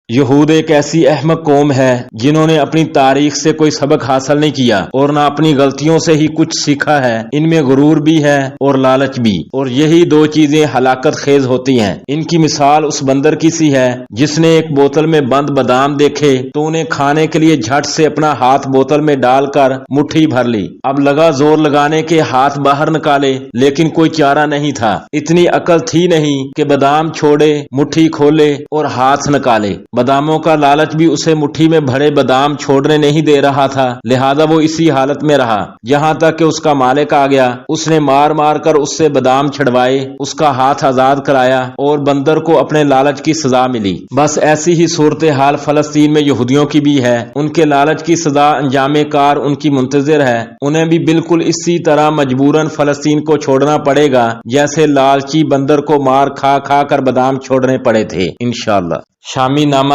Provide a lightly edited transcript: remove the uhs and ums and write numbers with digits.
یہود ایک ایسی احمق قوم ہے جنہوں نے اپنی تاریخ سے کوئی سبق حاصل نہیں کیا اور نہ اپنی غلطیوں سے ہی کچھ سیکھا ہے۔ ان میں غرور بھی ہے اور لالچ بھی، اور یہی دو چیزیں ہلاکت خیز ہوتی ہیں۔ ان کی مثال اس بندر کی سی ہے جس نے ایک بوتل میں بند بادام دیکھے تو انہیں کھانے کے لیے جھٹ سے اپنا ہاتھ بوتل میں ڈال کر مٹھی بھر لی۔ اب لگا زور لگانے کے ہاتھ باہر نکالے، لیکن کوئی چارہ نہیں تھا۔ اتنی عقل تھی نہیں کہ بادام چھوڑے، مٹھی کھولے اور ہاتھ نکالے۔ باداموں کا لالچ بھی اسے مٹھی میں بھرے بادام چھوڑنے نہیں دے رہا تھا، لہذا وہ اسی حالت میں رہا یہاں تک کہ اس کا مالک آ گیا۔ اس نے مار مار کر اس سے بادام چھڑوائے، اس کا ہاتھ آزاد کرایا اور بندر کو اپنے لالچ کی سزا ملی۔ بس ایسی ہی صورتحال فلسطین میں یہودیوں کی بھی ہے۔ ان کے لالچ کی سزا انجام کار ان کی منتظر ہے۔ انہیں بھی بالکل اسی طرح مجبوراً فلسطین کو چھوڑنا پڑے گا جیسے لالچی بندر کو مار کھا کھا کر بادام چھوڑنے پڑے تھے۔ انشاءاللہ۔ شامی نامہ